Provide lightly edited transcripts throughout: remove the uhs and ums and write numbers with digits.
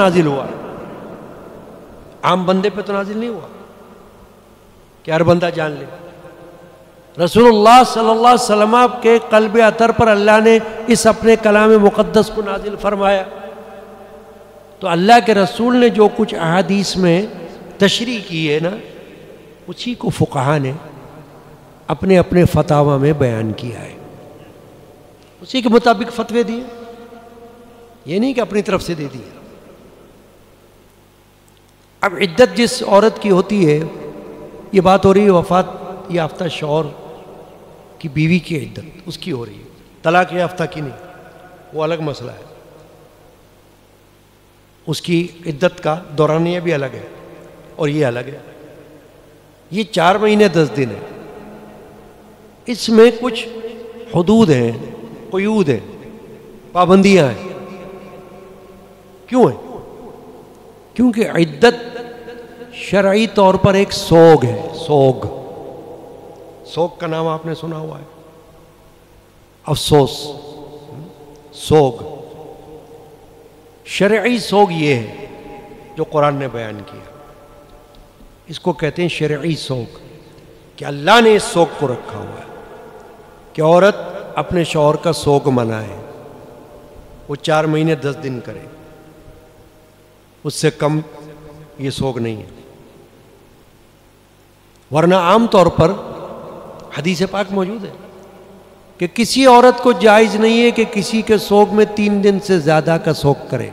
نازل ہوا، عام بندے پہ تو نازل نہیں ہوا کہ ہر بندہ جان لے۔ رسول اللہ صلی اللہ علیہ وسلم کے قلب اطہر پر اللہ نے اس اپنے کلام مقدس کو نازل فرمایا، تو اللہ کے رسول نے جو کچھ احادیث میں تشریح کی ہے نا، اسی کو فقہا نے اپنے اپنے فتاوی میں بیان کیا ہے، اسی کے مطابق فتوے دیے، یہ نہیں کہ اپنی طرف سے دے دیے۔ اب عدت جس عورت کی ہوتی ہے، یہ بات ہو رہی ہے وفات یافتہ شوہر کی بیوی کی عدت، اس کی ہو رہی ہے، طلاق یافتہ کی نہیں، وہ الگ مسئلہ ہے، اس کی عدت کا دورانیہ بھی الگ ہے اور یہ الگ ہے۔ یہ 4 مہینے 10 دن ہے، اس میں کچھ حدود ہیں، قیود ہیں، پابندیاں ہیں۔ کیوں ہیں؟ کیونکہ عدت شرعی طور پر ایک سوگ ہے، سوگ کا نام آپ نے سنا ہوا ہے، افسوس، سوگ، شرعی سوگ یہ ہے جو قرآن نے بیان کیا، اس کو کہتے ہیں شرعی سوگ، کہ اللہ نے اس سوگ کو رکھا ہوا ہے کہ عورت اپنے شوہر کا سوگ منائے، وہ 4 مہینے 10 دن کرے، اس سے کم یہ سوگ نہیں ہے۔ ورنہ عام طور پر حدیث پاک موجود ہے کہ کسی عورت کو جائز نہیں ہے کہ کسی کے سوگ میں 3 دن سے زیادہ کا سوگ کرے،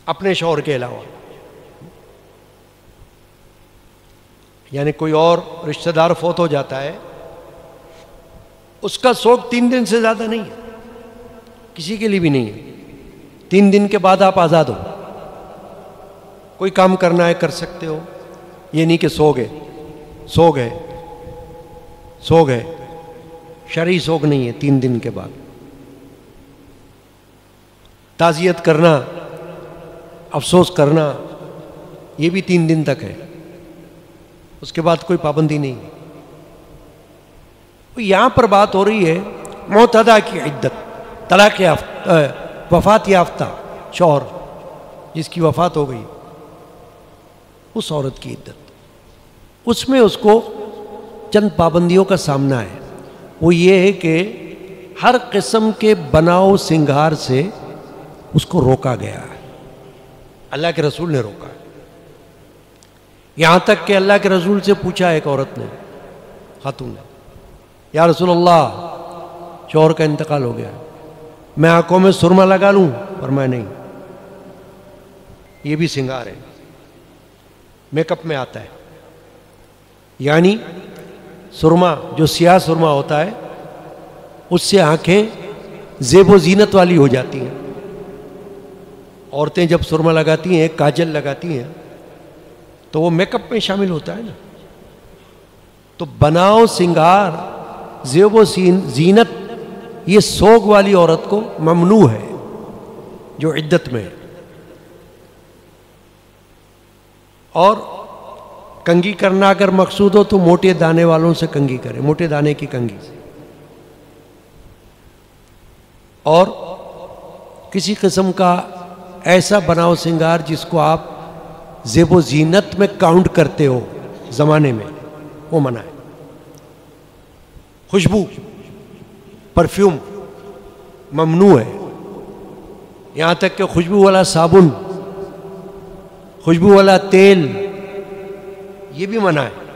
اپنے شوہر کے علاوہ، یعنی کوئی اور رشتہ دار فوت ہو جاتا ہے، اس کا سوگ 3 دن سے زیادہ نہیں ہے، کسی کے لیے بھی نہیں ہے۔ 3 دن کے بعد آپ آزاد ہو، کوئی کام کرنا ہے کر سکتے ہو، یہ نہیں کہ سوگ ہے، سوگ ہے، سوگ ہے، شرعی سوگ نہیں ہے۔ 3 دن کے بعد تعزیت کرنا، افسوس کرنا، یہ بھی 3 دن تک ہے، اس کے بعد کوئی پابندی نہیں ہے۔ یہاں پر بات ہو رہی ہے معتدہ کی عدت، طلاق یافتہ، وفات یافتہ شوہر جس کی وفات ہو گئی، اس عورت کی عدت، اس میں اس کو چند پابندیوں کا سامنا ہے۔ وہ یہ ہے کہ ہر قسم کے بناؤ سنگار سے اس کو روکا گیا ہے، اللہ کے رسول نے روکا ہے، یہاں تک کہ اللہ کے رسول سے پوچھا ایک عورت نے، خاتون نے، یا رسول اللہ شوہر کا انتقال ہو گیا، میں آنکھوں میں سرما لگا لوں؟ فرمایا نہیں، یہ بھی سنگار ہے، میک اپ میں آتا ہے، یعنی سرما جو سیاہ سرما ہوتا ہے اس سے آنکھیں زیب و زینت والی ہو جاتی ہیں۔ عورتیں جب سرما لگاتی ہیں، کاجل لگاتی ہیں، تو وہ میک اپ میں شامل ہوتا ہے نا، تو بناؤ سنگار، زیب و زینت، یہ سوگ والی عورت کو ممنوع ہے جو عدت میں ہے۔ اور کنگھی کرنا اگر مقصود ہو تو موٹے دانے والوں سے کنگھی کرے، موٹے دانے کی کنگھی سے، اور کسی قسم کا ایسا بناؤ سنگار جس کو آپ زیب و زینت میں کاؤنٹ کرتے ہو زمانے میں، وہ منع ہے۔ خوشبو، پرفیوم ممنوع ہے، یہاں تک کہ خوشبو والا صابن، خوشبو والا تیل، یہ بھی منع ہے۔